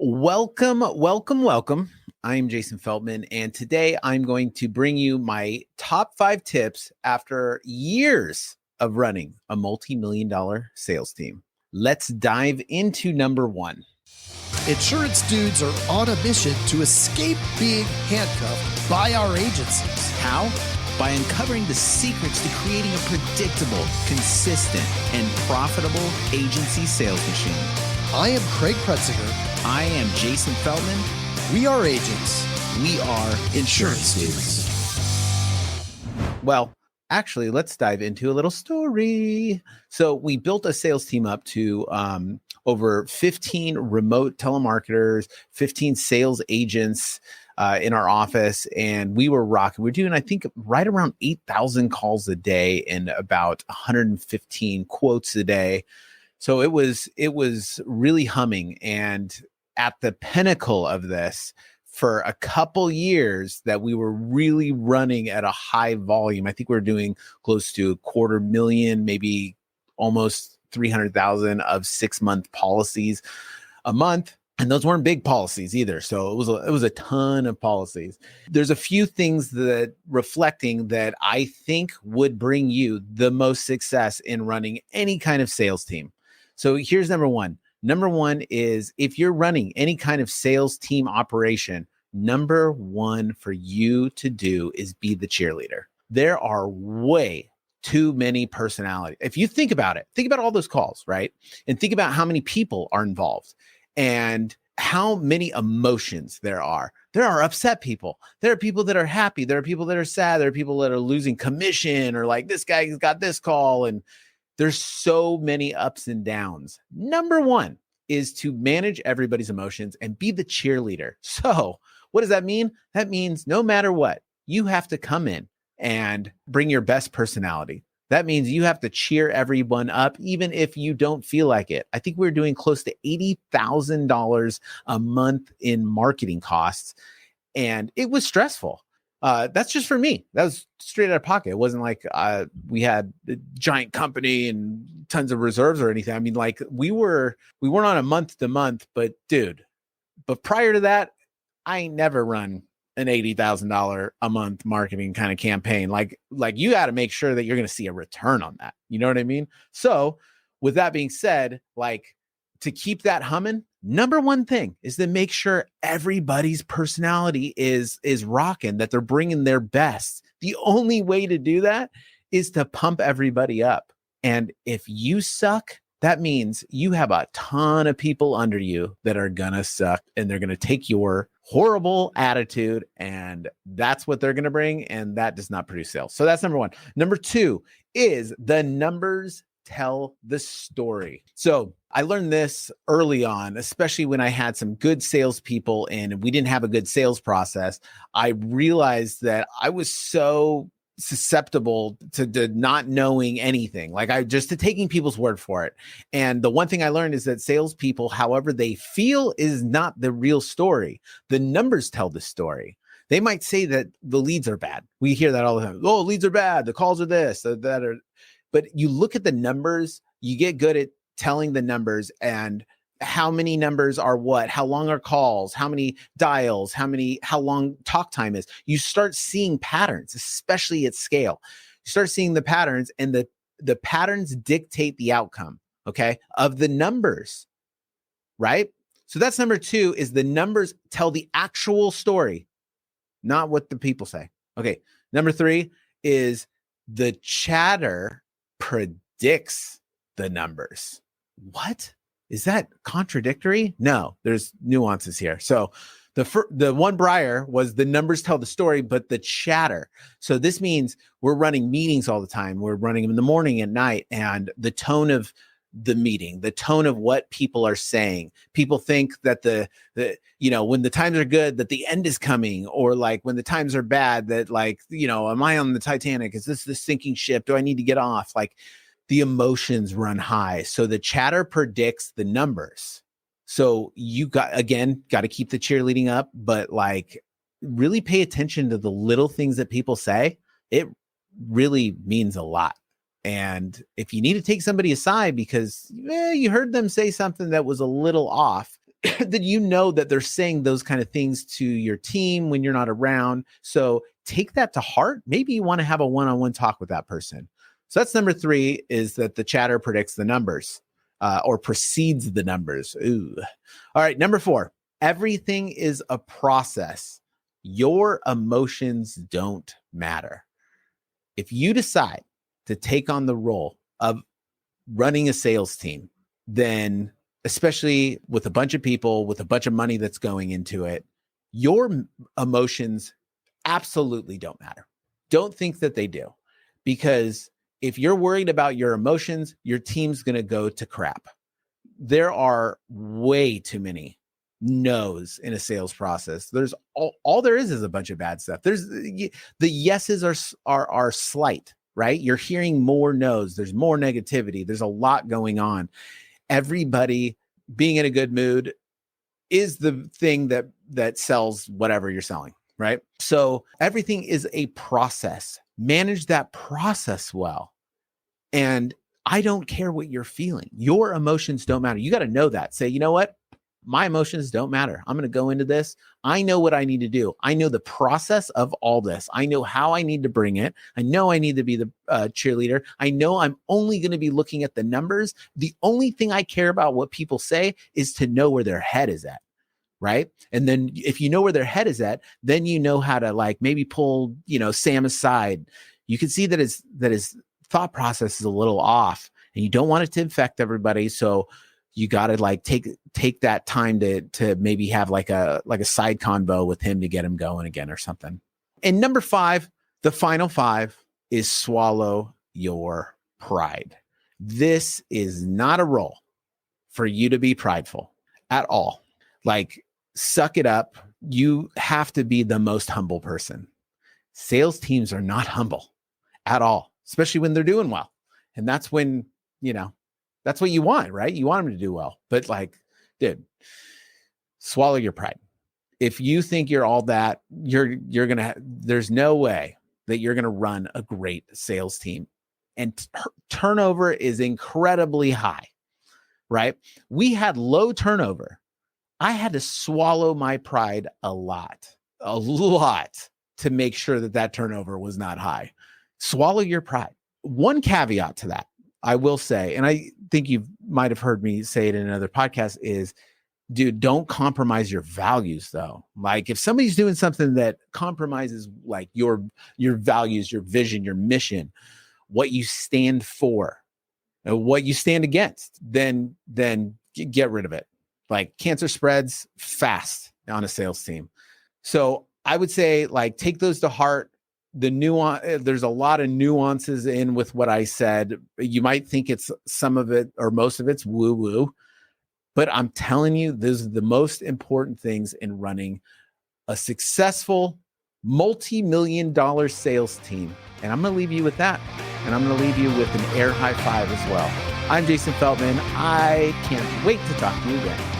Welcome, welcome, welcome. I'm Jason Feltman, and today I'm going to bring you my top 5 tips after years of running a multi-million-dollar sales team. Let's dive into number 1. Insurance dudes are on a mission to escape being handcuffed by our agencies. How? By uncovering the secrets to creating a predictable, consistent, and profitable agency sales machine. I am Craig Pretzinger. I am Jason Feltman. We are agents. We are insurance dudes. Well, actually, let's dive into a little story. So we built a sales team up to over 15 remote telemarketers, 15 sales agents in our office, and we were rocking. We're doing, I think, right around 8,000 calls a day and about 115 quotes a day. So it was really humming. And at the pinnacle of this, for a couple years that we were really running at a high volume, I think we were doing close to 250,000, maybe almost 300,000 of 6-month policies a month. And those weren't big policies either. So it was a ton of policies. There's a few things that reflecting that I think would bring you the most success in running any kind of sales team. So here's number 1. Number 1 is, if you're running any kind of sales team operation, number 1 for you to do is be the cheerleader. There are way too many personalities. If you think about it, think about all those calls, right? And think about how many people are involved and how many emotions there are. There are upset people. There are people that are happy. There are people that are sad. There are people that are losing commission, or like, this guy's got this call, and there's so many ups and downs. Number 1 is to manage everybody's emotions and be the cheerleader. So what does that mean? That means no matter what, you have to come in and bring your best personality. That means you have to cheer everyone up, even if you don't feel like it. I think we're doing close to $80,000 a month in marketing costs, and it was stressful. That's just for me. That was straight out of pocket. It wasn't like we had a giant company and tons of reserves or anything. I mean, like we weren't on a month to month, but prior to that, I ain't never run an $80,000 a month marketing kind of campaign. Like you got to make sure that you're going to see a return on that. You know what I mean? So with that being said, like, to keep that humming, number 1 thing is to make sure everybody's personality is rocking, that they're bringing their best. The only way to do that is to pump everybody up. And if you suck, that means you have a ton of people under you that are going to suck, and they're going to take your horrible attitude, and that's what they're going to bring. And that does not produce sales. So that's number 1. Number 2 is the numbers tell the story. So I learned this early on, especially when I had some good salespeople and we didn't have a good sales process. I realized that I was so susceptible to not knowing anything, to taking people's word for it. And the one thing I learned is that salespeople, however they feel, is not the real story. The numbers tell the story. They might say that the leads are bad. We hear that all the time. Oh, leads are bad. The calls are this, that, or. But you look at the numbers, you get good at telling the numbers and how many numbers are what, how long are calls, how many dials, how long talk time is. You start seeing patterns, especially at scale. You start seeing the patterns, and the patterns dictate the outcome, okay, of the numbers, right? So that's number 2, is the numbers tell the actual story, not what the people say. Okay. Number 3 is the chatter predicts the numbers. What? Is that contradictory? No, there's nuances here. So the one prior was the numbers tell the story, but the chatter. So this means we're running meetings all the time. We're running them in the morning and night, and the tone of the meeting, the tone of what people are saying. People think that when the times are good, that the end is coming, or like when the times are bad, that am I on the Titanic? Is this the sinking ship? Do I need to get off? Like, the emotions run high. So the chatter predicts the numbers. So you got to keep the cheerleading up, but really pay attention to the little things that people say. It really means a lot. And if you need to take somebody aside because you heard them say something that was a little off, then you know that they're saying those kind of things to your team when you're not around. So take that to heart. Maybe you want to have a one-on-one talk with that person. So that's number 3, is that the chatter predicts the numbers or precedes the numbers. Ooh. All right. Number 4, everything is a process. Your emotions don't matter. If you decide to take on the role of running a sales team, then especially with a bunch of people, with a bunch of money that's going into it, your emotions absolutely don't matter. Don't think that they do, because if you're worried about your emotions, your team's going to go to crap. There are way too many no's in a sales process. There's all there is a bunch of bad stuff. There's the yeses are slight, right? You're hearing more no's. There's more negativity. There's a lot going on. Everybody being in a good mood is the thing that sells whatever you're selling, right? So everything is a process. Manage that process well. And I don't care what you're feeling. Your emotions don't matter. You got to know that. Say, you know what? My emotions don't matter. I'm going to go into this. I know what I need to do. I know the process of all this. I know how I need to bring it. I know I need to be the cheerleader. I know I'm only going to be looking at the numbers. The only thing I care about what people say is to know where their head is at. Right. And then if you know where their head is at, then you know how to like maybe pull, Sam aside. You can see that his thought process is a little off, and you don't want it to infect everybody. So you got to like take that time to maybe have like a side convo with him to get him going again or something. And number 5, the final 5, is swallow your pride. This is not a role for you to be prideful at all. Like, suck it up. You have to be the most humble person. Sales teams are not humble at all, especially when they're doing well. And that's when, that's what you want, right? You want them to do well. But like, dude, swallow your pride. If you think you're all that, you're going to, there's no way that you're going to run a great sales team. And turnover is incredibly high, right? We had low turnover. I had to swallow my pride a lot to make sure that turnover was not high. Swallow your pride. One caveat to that, I will say, and I think you might have heard me say it in another podcast, is, dude, don't compromise your values though. Like, if somebody's doing something that compromises like your values, your vision, your mission, what you stand for, and what you stand against, then get rid of it. Like, cancer spreads fast on a sales team. So I would say, like, take those to heart. The nuance, there's a lot of nuances in with what I said. You might think it's some of it or most of it's woo-woo, but I'm telling you, those are the most important things in running a successful multi-million-dollar sales team. And I'm going to leave you with that. And I'm going to leave you with an air high five as well. I'm Jason Feltman. I can't wait to talk to you again.